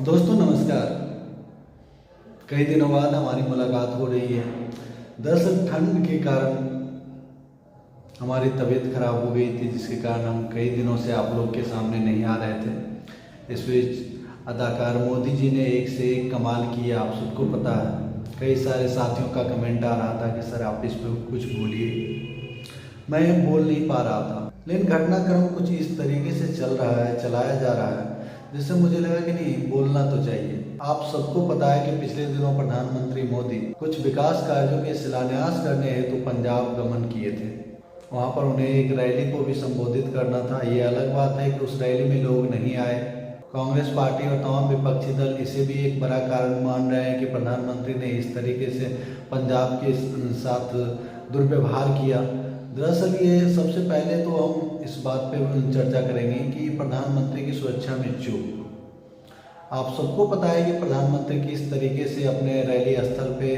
दोस्तों नमस्कार। कई दिनों बाद हमारी मुलाकात हो रही है। दरअसल ठंड के कारण हमारी तबीयत खराब हो गई थी, जिसके कारण हम कई दिनों से आप लोग के सामने नहीं आ रहे थे। इस बीच अदाकार मोदी जी ने एक से एक कमाल किया, आप सबको पता है। कई सारे साथियों का कमेंट आ रहा था कि सर आप इस पर कुछ बोलिए। मैं बोल नहीं पा रहा था, लेकिन घटनाक्रम कुछ इस तरीके से चल रहा है, चलाया जा रहा है, जिससे मुझे लगा कि नहीं, बोलना तो चाहिए। आप सबको पता है कि पिछले दिनों प्रधानमंत्री मोदी कुछ विकास कार्यों के शिलान्यास करने हेतु पंजाब गमन किए थे। वहाँ पर उन्हें एक रैली को भी संबोधित करना था। ये अलग बात है कि उस रैली में लोग नहीं आए। कांग्रेस पार्टी और तमाम विपक्षी दल इसे भी एक बड़ा कारण मान रहे हैं कि प्रधानमंत्री ने इस तरीके से पंजाब के साथ दुर्व्यवहार किया। दरअसल ये सबसे पहले तो हम इस बात पे चर्चा करेंगे कि प्रधानमंत्री की सुरक्षा में चूक। आप सबको पता है कि प्रधानमंत्री किस तरीके से अपने रैली स्थल पे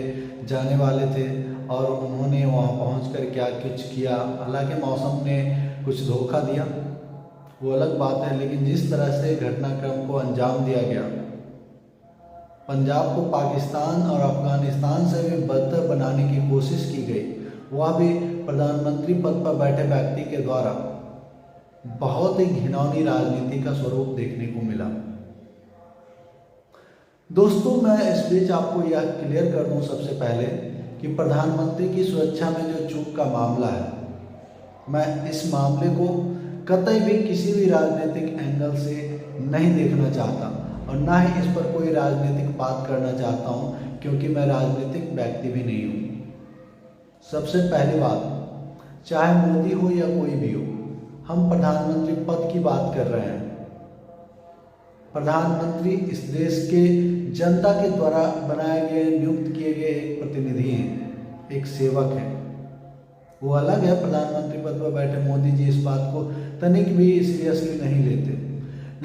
जाने वाले थे और उन्होंने वहाँ पहुंचकर क्या कुछ किया। हालांकि मौसम ने कुछ धोखा दिया, वो अलग बात है, लेकिन जिस तरह से घटनाक्रम को अंजाम दिया गया, पंजाब को पाकिस्तान और अफगानिस्तान से भी बदतर बनाने की कोशिश की गई, वह भी प्रधानमंत्री पद पर बैठे व्यक्ति के द्वारा, बहुत ही घिनौनी राजनीति का स्वरूप देखने को मिला। दोस्तों मैं इस बीच आपको यह क्लियर कर दूं सबसे पहले कि प्रधानमंत्री की सुरक्षा में जो चूक का मामला है, मैं इस मामले को कतई भी किसी भी राजनीतिक एंगल से नहीं देखना चाहता और ना ही इस पर कोई राजनीतिक बात करना चाहता हूं, क्योंकि मैं राजनीतिक व्यक्ति भी नहीं हूं। सबसे पहली बात, चाहे मोदी हो या कोई भी हो, हम प्रधानमंत्री पद की बात कर रहे हैं। प्रधानमंत्री इस देश के जनता के द्वारा बनाए गए, नियुक्त किए गए एक प्रतिनिधि हैं, एक सेवक हैं। वो अलग है, प्रधानमंत्री पद पर बैठे मोदी जी इस बात को तनिक भी सीरियसली नहीं लेते,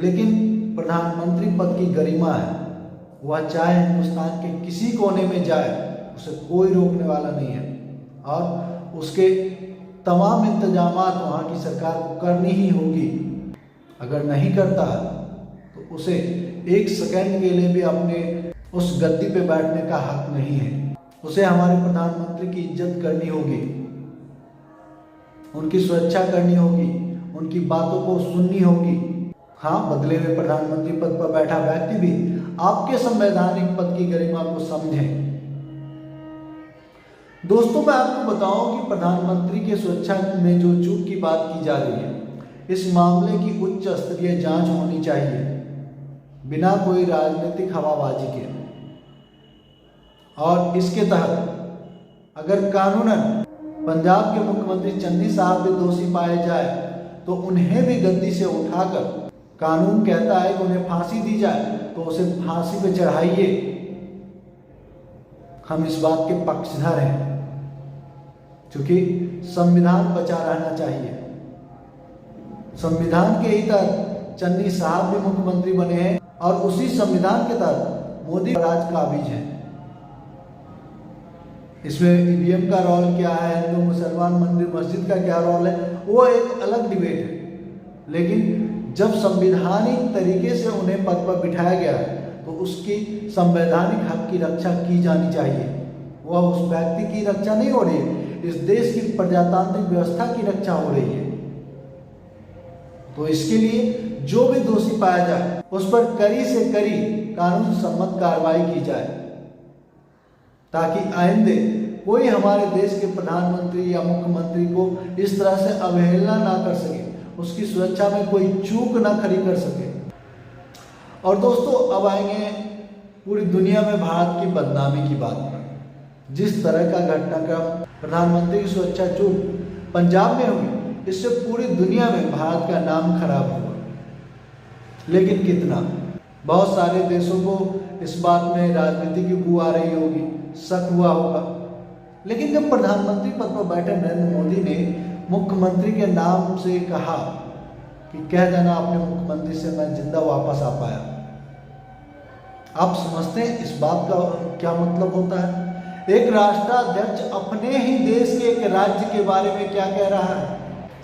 लेकिन प्रधानमंत्री पद की गरिमा है। वह चाहे हिंदुस्तान के किसी कोने में जाए, उसे कोई रोकने वाला नहीं है और उसके तमाम इंतजामात वहाँ की सरकार को करनी ही होगी। अगर नहीं करता तो उसे एक सेकंड के लिए भी अपने उस गद्दी पे बैठने का हक नहीं है। उसे हमारे प्रधानमंत्री की इज्जत करनी होगी, उनकी सुरक्षा करनी होगी, उनकी बातों को सुननी होगी। हाँ, बदले में प्रधानमंत्री पद पर बैठा व्यक्ति भी आपके संवैधानिक पद की गरिमा को समझें। दोस्तों मैं आपको बताऊं कि प्रधानमंत्री के सुरक्षा में जो चूक की बात की जा रही है, इस मामले की उच्च स्तरीय जांच होनी चाहिए, बिना कोई राजनीतिक हवाबाजी के। और इसके तहत अगर कानूनन पंजाब के मुख्यमंत्री चन्नी साहब भी दोषी पाए जाए तो उन्हें भी गद्दी से उठाकर, कानून कहता है कि उन्हें फांसी दी जाए तो उसे फांसी पे चढ़ाइए। हम इस बात के पक्षधर हैं, क्योंकि संविधान बचा रहना चाहिए। संविधान के ही तहत चन्नी साहब भी मुख्यमंत्री बने हैं और उसी संविधान के तहत मोदी राज काबिज है। इसमें ईवीएम का रोल क्या है, हिंदू मुसलमान मंदिर मस्जिद का क्या रोल है, वो एक अलग डिबेट है। लेकिन जब संवैधानिक तरीके से उन्हें पद पर बिठाया गया है तो उसकी संवैधानिक हक की रक्षा की जानी चाहिए। वह उस व्यक्ति की रक्षा नहीं हो रही है, इस देश की प्रजातांत्रिक व्यवस्था की रक्षा हो रही है। तो इसके लिए जो भी दोषी पाया जाए उस पर कड़ी से कड़ी कानून सम्मत कार्रवाई की जाए, ताकि आइंदे कोई हमारे देश के प्रधानमंत्री या मुख्यमंत्री को इस तरह से अवहेलना ना कर सके, उसकी सुरक्षा में कोई चूक ना खड़ी कर सके। और दोस्तों अब आएंगे पूरी दुनिया में भारत की बदनामी की बात पर। जिस तरह का घटनाक्रम प्रधानमंत्री की सुरक्षा चूक पंजाब में हुई, इससे पूरी दुनिया में भारत का नाम खराब हुआ। लेकिन कितना, बहुत सारे देशों को इस बात में राजनीति की बू आ रही होगी, शक हुआ होगा। लेकिन जब प्रधानमंत्री पद पर बैठे नरेंद्र मोदी ने मुख्यमंत्री के नाम से कहा कि कह देना अपने मुख्यमंत्री से मैं जिंदा वापस आ पाया, आप समझते हैं इस बात का क्या मतलब होता है? एक राष्ट्राध्यक्ष अपने ही देश के एक राज्य के बारे में क्या कह रहा है,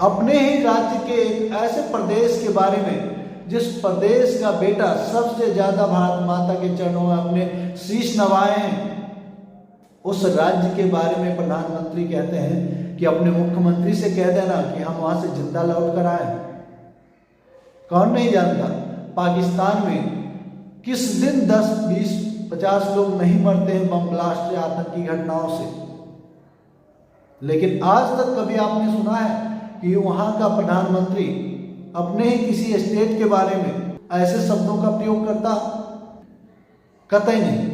अपने ही राज्य के एक ऐसे प्रदेश के बारे में जिस प्रदेश का बेटा सबसे ज्यादा भारत माता के चरणों में अपने शीश नवाए हैं, उस राज्य के बारे में प्रधानमंत्री कहते हैं कि अपने मुख्यमंत्री से कह देना कि हम वहां से जिंदा लौट कर आए। कौन नहीं जानता पाकिस्तान में किस दिन 10, 20, 50 लोग नहीं मरते हैं बम ब्लास्ट या आतंकी घटनाओं से। लेकिन आज तक कभी आपने सुना है कि वहां का प्रधानमंत्री अपने ही किसी स्टेट के बारे में ऐसे शब्दों का प्रयोग करता? कतई नहीं।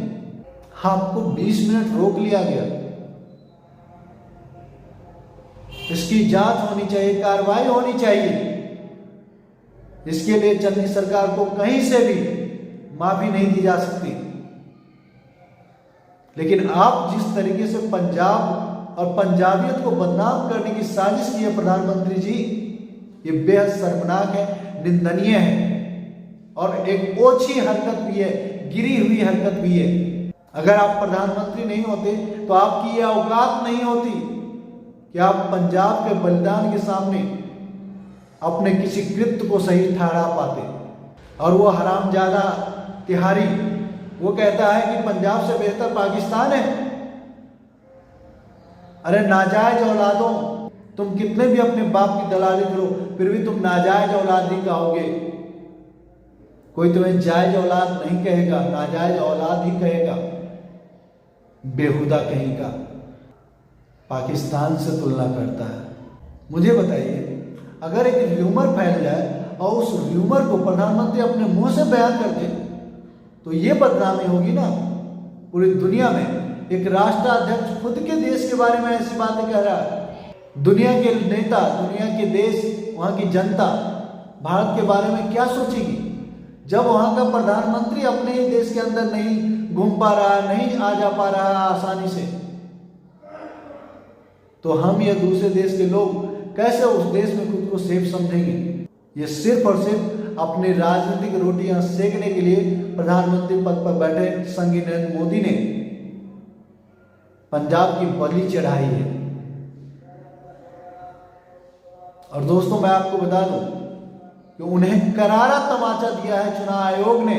आपको 20 मिनट रोक लिया गया। इसकी जांच होनी चाहिए, कार्रवाई होनी चाहिए। इसके लिए चंदी सरकार को कहीं से भी माफी नहीं दी जा सकती। लेकिन आप जिस तरीके से पंजाब और पंजाबियत को बदनाम करने की साजिश की है प्रधानमंत्री जी, ये बेहद शर्मनाक है, निंदनीय है और एक ओछी हरकत भी है, गिरी हुई हरकत भी है। अगर आप प्रधानमंत्री नहीं होते तो आपकी यह औकात नहीं होती कि आप पंजाब के बलिदान के सामने अपने किसी कृत्य को सही ठहरा पाते। और वो हरामजादा तिहारी वो कहता है कि पंजाब से बेहतर पाकिस्तान है। अरे नाजायज औलादों, तुम कितने भी अपने बाप की दलाली करो फिर भी तुम नाजायज औलाद ही कहोगे। कोई तुम्हें जायज औलाद नहीं कहेगा, नाजायज औलाद ही कहेगा। बेहुदा कहीं का पाकिस्तान से तुलना करता है। मुझे बताइए, अगर एक र्यूमर फैल जाए और उस र्यूमर को प्रधानमंत्री अपने मुंह से बयान कर दे तो ये बदनामी होगी ना पूरी दुनिया में। एक राष्ट्राध्यक्ष खुद के देश के बारे में ऐसी बातें कह रहा है। दुनिया के नेता, दुनिया के देश, वहां की जनता भारत के बारे में क्या सोचेगी जब वहां का प्रधानमंत्री अपने ही देश के अंदर नहीं घूम पा रहा है, नहीं आ जा पा रहा है आसानी से। तो हम या दूसरे देश के लोग कैसे उस देश में खुद को सेफ समझेंगे? ये सिर्फ और सिर्फ अपनी राजनीतिक रोटियां सेकने के लिए प्रधानमंत्री पद पर बैठे संगी नरेंद्र मोदी ने पंजाब की बलि चढ़ाई है। और दोस्तों, मैं आपको बता दूं कि उन्हें करारा तमाचा दिया है चुनाव आयोग ने।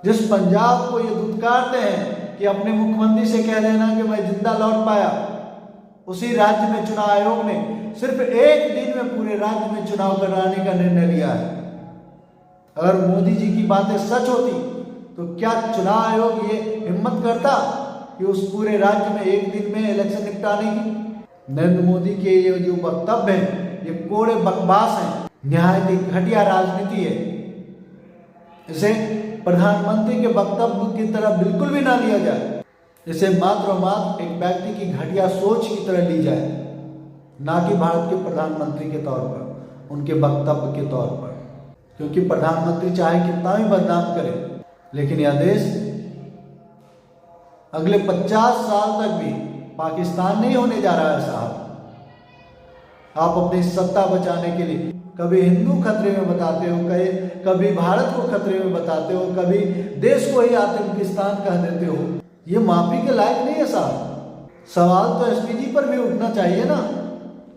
जिस पंजाब को ये दुत्कारते हैं कि अपने मुख्यमंत्री से कह देना कि मैं जिंदा लौट पाया, उसी राज्य में चुनाव आयोग ने सिर्फ एक दिन में पूरे राज्य में चुनाव कराने का निर्णय लिया है। अगर मोदी जी की बातें सच होती तो क्या चुनाव आयोग ये हिम्मत करता कि उस पूरे राज्य में एक दिन में इलेक्शन निपटाने की? नरेंद्र मोदी के ये जो वक्तव्य हैं ये कोड़े बकवास हैं, निहायत ही घटिया राजनीति है। इसे प्रधानमंत्री के वक्तव्य की तरह बिल्कुल भी ना लिया जाए। इसे मात्र और मात्र एक व्यक्ति की घटिया सोच की तरह ली जाए, ना कि भारत के प्रधानमंत्री के तौर पर, उनके वक्तव्य के तौर पर। क्योंकि प्रधानमंत्री चाहे कितना भी बदनाम करे, लेकिन यह देश अगले 50 साल तक भी पाकिस्तान नहीं होने जा रहा है साहब। आप अपनी सत्ता बचाने के लिए कभी हिंदू खतरे में बताते हो, कभी भारत को खतरे में बताते हो, कभी देश को ही आतंकिस्तान कह देते हो। ये माफी के लायक नहीं है साहब। सवाल तो एसपीजी पर भी उठना चाहिए ना।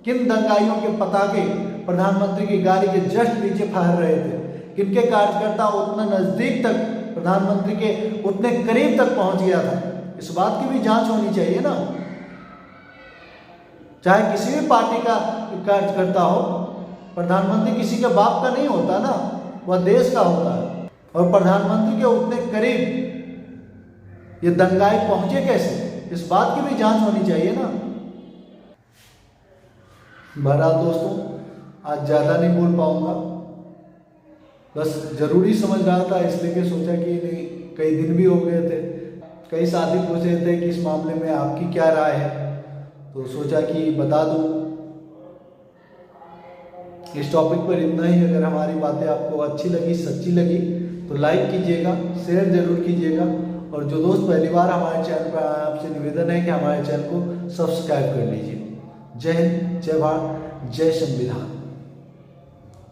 किन दंगाइयों के पताके प्रधानमंत्री की गाड़ी के जस्ट नीचे फहर रहे थे? किनके कार्यकर्ता उतना नजदीक तक प्रधानमंत्री के उतने करीब तक पहुंच गया था? इस बात की भी जांच होनी चाहिए ना। चाहे किसी भी पार्टी का कार्यकर्ता हो, प्रधानमंत्री किसी के बाप का नहीं होता ना, वह देश का होता है। और प्रधानमंत्री के उतने करीब ये दंगाई पहुंचे कैसे? इस बात की भी जांच होनी चाहिए ना। बहरहाल दोस्तों, आज ज्यादा नहीं बोल पाऊंगा, बस जरूरी समझ रहा था इसलिए कि सोचा कि नहीं, कई दिन भी हो गए थे, कई साथी पूछ रहे थे कि इस मामले में आपकी क्या राय है, तो सोचा कि बता दूं। इस टॉपिक पर इतना ही। अगर हमारी बातें आपको अच्छी लगी, सच्ची लगी तो लाइक कीजिएगा, शेयर जरूर कीजिएगा। और जो दोस्त पहली बार हमारे चैनल पर आए, आपसे निवेदन है कि हमारे चैनल को सब्सक्राइब कर लीजिए। जय हिंद, जय भारत, जय संविधान।